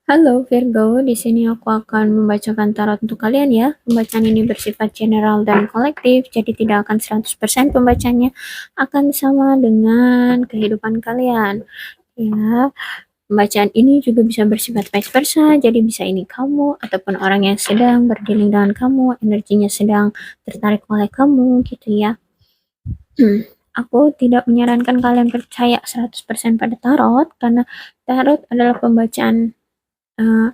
Halo Virgo, di sini aku akan membacakan tarot untuk kalian ya. Pembacaan ini bersifat general dan kolektif, jadi tidak akan 100% pembacanya akan sama dengan kehidupan kalian. Ya, pembacaan ini juga bisa bersifat vice versa, jadi bisa ini kamu ataupun orang yang sedang berdealing dengan kamu, energinya sedang tertarik oleh kamu gitu ya. Aku tidak menyarankan kalian percaya 100% pada tarot karena tarot adalah pembacaan eh,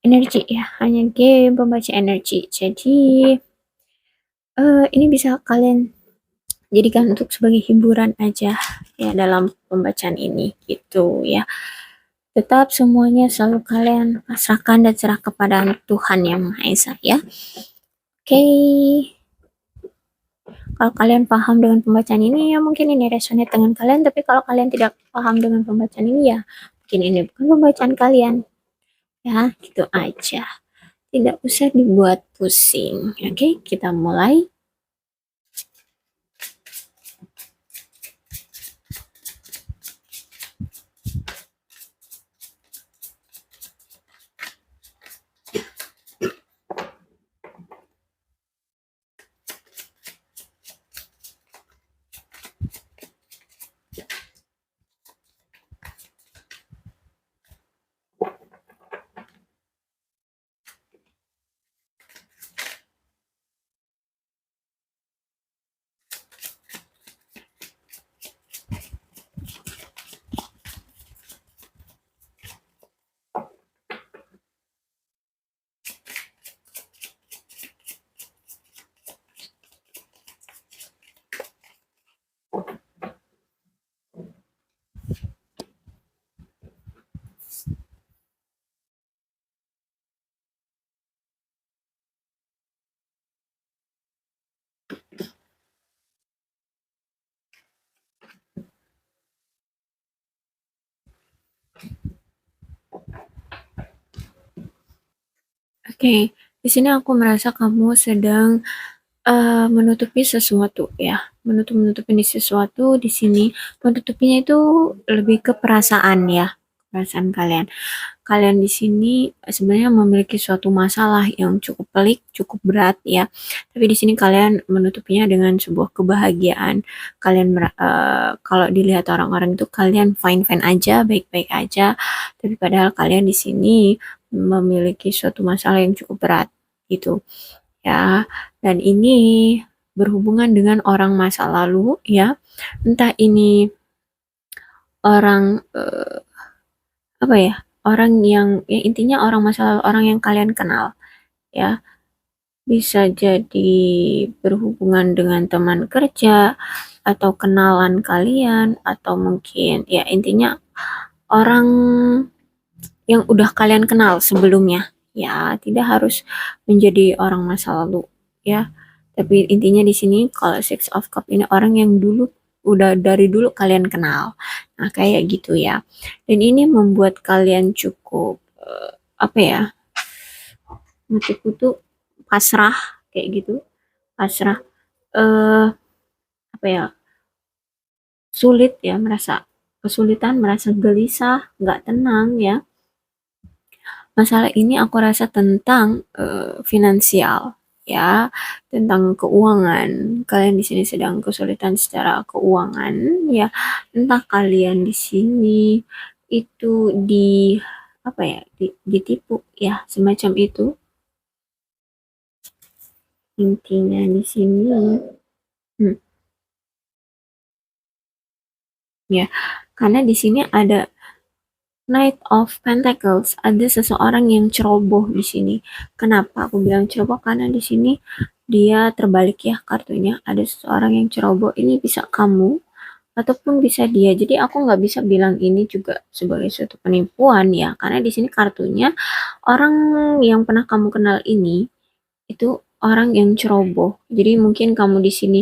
energi ya, hanya game pembaca energi. Jadi ini bisa kalian jadikan untuk sebagai hiburan aja ya dalam pembacaan ini gitu ya. Tetap semuanya selalu kalian pasrahkan dan serah kepada Tuhan yang Maha Esa ya. Oke, kalau kalian paham dengan pembacaan ini ya mungkin ini resonate dengan kalian, tapi kalau kalian tidak paham dengan pembacaan ini ya mungkin ini bukan pembacaan kalian ya, gitu aja. Tidak usah dibuat pusing. Oke, kita mulai. Oke, di sini aku merasa kamu sedang menutupi sesuatu ya, menutupi sesuatu di sini. Menutupinya itu lebih ke perasaan ya, perasaan kalian. Kalian di sini sebenarnya memiliki suatu masalah yang cukup pelik, cukup berat ya. Tapi di sini kalian menutupinya dengan sebuah kebahagiaan. Kalian kalau dilihat orang-orang itu kalian fine-fine aja, baik-baik aja. Tapi padahal kalian di sini memiliki suatu masalah yang cukup berat gitu ya. Dan ini berhubungan dengan orang masa lalu ya. Entah ini orang apa ya? Orang yang ya intinya orang masa lalu, orang yang kalian kenal ya. Bisa jadi berhubungan dengan teman kerja atau kenalan kalian atau mungkin ya intinya orang yang udah kalian kenal sebelumnya. Ya, tidak harus menjadi orang masa lalu ya. Tapi intinya di sini kalau Six of Cup ini orang yang dulu udah dari dulu kalian kenal. Nah, kayak gitu ya. Dan ini membuat kalian cukup apa ya? Menurutku tuh pasrah kayak gitu. Pasrah eh apa ya? Sulit ya, merasa kesulitan, merasa gelisah, nggak tenang ya. Masalah ini aku rasa tentang finansial ya, tentang keuangan. Kalian di sini sedang kesulitan secara keuangan ya. Entah kalian di sini itu di apa ya, ditipu ya, semacam itu. Intinya di sini hmm, ya, karena di sini ada Knight of Pentacles, ada seseorang yang ceroboh di sini. Kenapa aku bilang ceroboh? Karena di sini dia terbalik ya kartunya. Ada seseorang yang ceroboh. Ini bisa kamu ataupun bisa dia. Jadi aku nggak bisa bilang ini juga sebagai suatu penipuan ya. Karena di sini kartunya orang yang pernah kamu kenal ini itu orang yang ceroboh. Jadi mungkin kamu di sini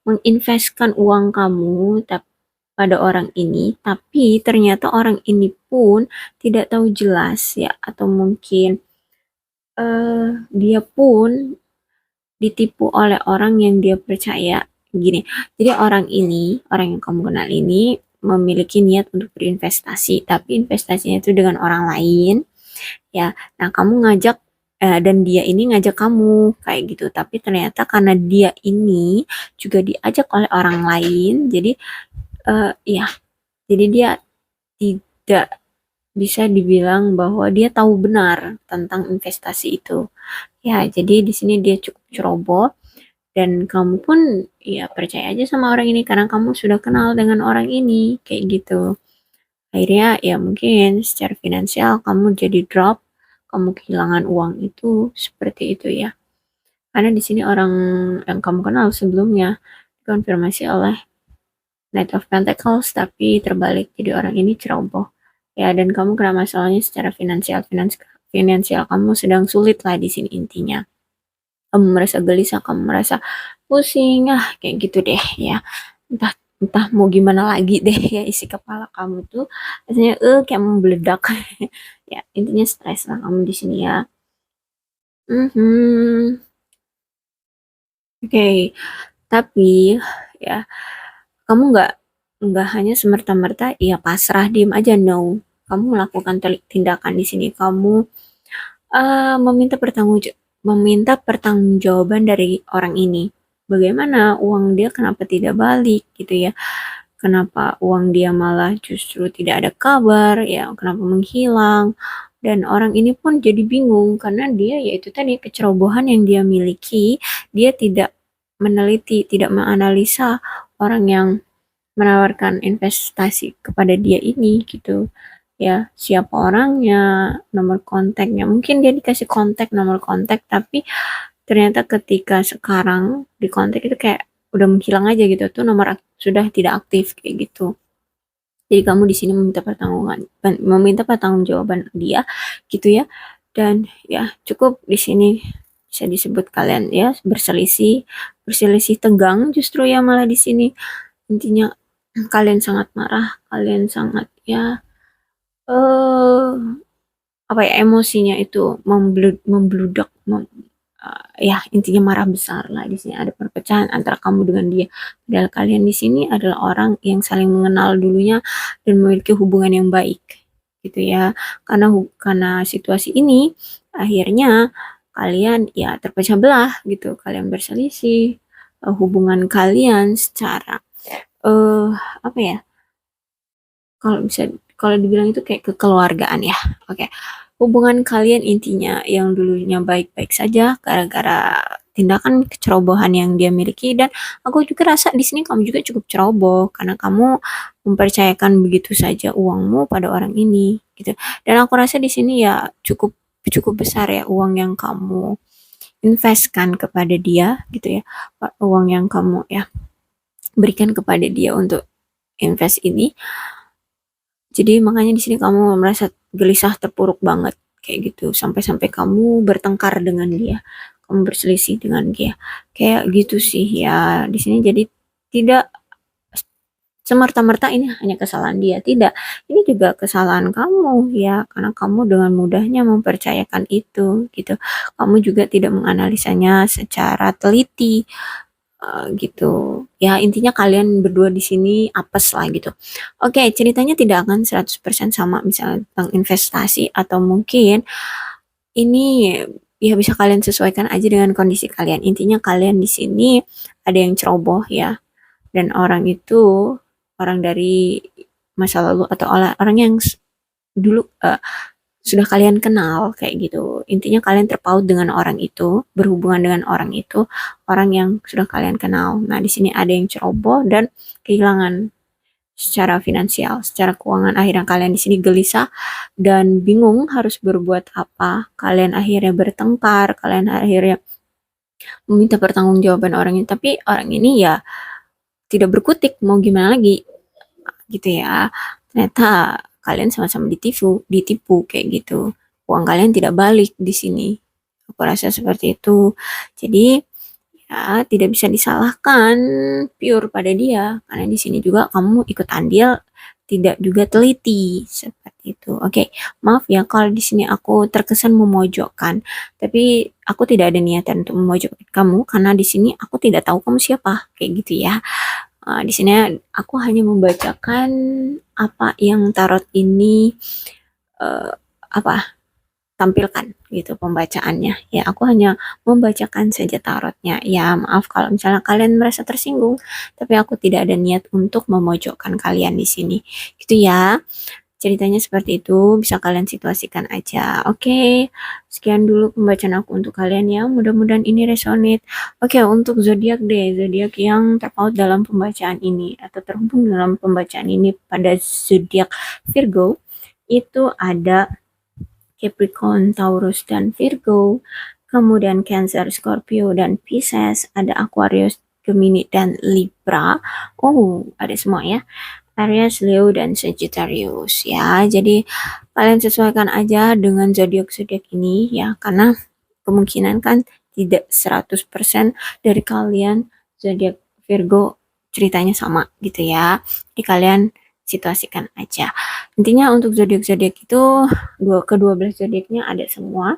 menginvestkan uang kamu pada orang ini, tapi ternyata orang ini pun tidak tahu jelas ya, atau mungkin dia pun ditipu oleh orang yang dia percaya. Gini, jadi orang ini, orang yang kamu kenal ini memiliki niat untuk berinvestasi, tapi investasinya itu dengan orang lain. ya. Nah, kamu ngajak dan dia ini ngajak kamu kayak gitu, tapi ternyata karena dia ini juga diajak oleh orang lain, jadi ya, jadi dia tidak bisa dibilang bahwa dia tahu benar tentang investasi itu. Ya, jadi di sini dia cukup ceroboh dan kamu pun ya percaya aja sama orang ini karena kamu sudah kenal dengan orang ini kayak gitu. Akhirnya ya mungkin secara finansial kamu jadi drop, kamu kehilangan uang itu seperti itu ya. Karena di sini orang yang kamu kenal sebelumnya dikonfirmasi oleh Knight of Pentacles tapi terbalik jadi orang ini ceroboh. Ya dan kamu kena masalahnya secara finansial kamu sedang sulit lah di sini intinya. Kamu merasa gelisah, kamu merasa pusing, kayak gitu deh ya. Entah entah mau gimana lagi deh ya isi kepala kamu tuh rasanya kayak membeledak. Ya, intinya stres lah kamu di sini ya. Mhm. Oke, tapi ya kamu nggak hanya semerta-merta ya pasrah diem aja, no. Kamu melakukan tindakan di sini. Kamu meminta pertanggungjawaban dari orang ini. Bagaimana uang dia kenapa tidak balik gitu ya? Kenapa uang dia malah justru tidak ada kabar ya? Kenapa menghilang? Dan orang ini pun jadi bingung karena dia yaitu tadi kecerobohan yang dia miliki, dia tidak meneliti, tidak menganalisa orang yang menawarkan investasi kepada dia ini gitu ya, siapa orangnya, nomor kontaknya, mungkin dia dikasih nomor kontak tapi ternyata ketika sekarang di kontak itu kayak udah menghilang aja gitu tuh nomor sudah tidak aktif kayak gitu. Jadi kamu di sini meminta pertanggungjawaban dia gitu ya. Dan ya cukup di sini bisa disebut kalian ya berselisih, berselisih tegang justru ya malah di sini. Intinya kalian sangat marah, kalian sangat ya eh apa ya emosinya itu membludak, ya intinya marah besar lah di sini ada perpecahan antara kamu dengan dia. Padahal kalian di sini adalah orang yang saling mengenal dulunya dan memiliki hubungan yang baik gitu ya. Karena situasi ini akhirnya kalian ya terpecah belah gitu. Kalian berselisih, hubungan kalian secara eh apa ya? Kalau bisa kalau dibilang itu kayak kekeluargaan ya. Oke. Hubungan kalian intinya yang dulunya baik-baik saja gara-gara tindakan kecerobohan yang dia miliki dan aku juga rasa di sini kamu juga cukup ceroboh karena kamu mempercayakan begitu saja uangmu pada orang ini gitu. Dan aku rasa di sini ya cukup cukup besar ya uang yang kamu investkan kepada dia gitu ya. Uang yang kamu ya berikan kepada dia untuk invest ini, jadi makanya di sini kamu merasa gelisah terpuruk banget kayak gitu sampai-sampai kamu bertengkar dengan dia, kamu berselisih dengan dia. Kayak gitu sih ya. Di sini jadi tidak semerta-merta ini hanya kesalahan dia, tidak. Ini juga kesalahan kamu ya karena kamu dengan mudahnya mempercayakan itu gitu. Kamu juga tidak menganalisanya secara teliti gitu. Ya intinya kalian berdua di sini apes lah gitu. Oke, ceritanya tidak akan 100% sama misalnya tentang investasi atau mungkin ini ya bisa kalian sesuaikan aja dengan kondisi kalian. Intinya kalian di sini ada yang ceroboh ya dan orang itu orang dari masa lalu atau orang yang dulu sudah kalian kenal kayak gitu. Intinya kalian terpaut dengan orang itu, berhubungan dengan orang itu, orang yang sudah kalian kenal. Nah, di sini ada yang ceroboh dan kehilangan secara finansial, secara keuangan. Akhirnya kalian di sini gelisah dan bingung harus berbuat apa. Kalian akhirnya bertengkar, kalian akhirnya meminta pertanggungjawaban orang ini, tapi orang ini ya tidak berkutik, mau gimana lagi gitu ya. Ternyata kalian sama-sama ditipu kayak gitu. Uang kalian tidak balik di sini. Aku rasa seperti itu. Jadi ya tidak bisa disalahkan pure pada dia karena di sini juga kamu ikut andil tidak juga teliti seperti itu. Oke, maaf ya kalau di sini aku terkesan memojokkan, tapi aku tidak ada niatan untuk memojokkan kamu karena di sini aku tidak tahu kamu siapa kayak gitu ya. Di sini aku hanya membacakan apa yang tarot ini eh, apa tampilkan gitu pembacaannya. Ya, aku hanya membacakan saja tarotnya. Ya, maaf kalau misalnya kalian merasa tersinggung, tapi aku tidak ada niat untuk memojokkan kalian di sini. Gitu ya. Ceritanya seperti itu, bisa kalian situasikan aja. Oke, sekian dulu pembacaan aku untuk kalian ya. Mudah-mudahan ini resonate. Oke, untuk zodiak deh, zodiak yang terpaut dalam pembacaan ini atau terhubung dalam pembacaan ini pada zodiak Virgo itu ada Capricorn, Taurus, dan Virgo. Kemudian Cancer, Scorpio, dan Pisces. Ada Aquarius, Gemini, dan Libra. Oh, ada semua ya. Aries, Leo, dan Sagittarius ya. Jadi kalian sesuaikan aja dengan zodiak-zodiak ini ya, karena kemungkinan kan tidak 100% dari kalian zodiak Virgo ceritanya sama gitu ya. Jadi kalian situasikan aja. Intinya untuk zodiak-zodiak itu kedua belas zodiaknya ada semua.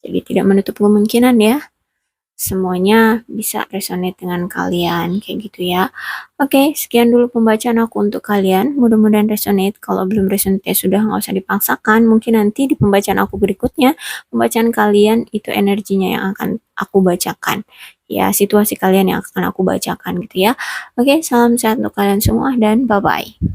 Jadi tidak menutup kemungkinan ya semuanya bisa resonate dengan kalian kayak gitu ya. Oke, sekian dulu pembacaan aku untuk kalian. Mudah-mudahan resonate. Kalau belum resonate ya sudah nggak usah dipaksakan. Mungkin nanti di pembacaan aku berikutnya, pembacaan kalian itu energinya yang akan aku bacakan. Ya, situasi kalian yang akan aku bacakan gitu ya. Oke, salam sehat untuk kalian semua dan bye-bye.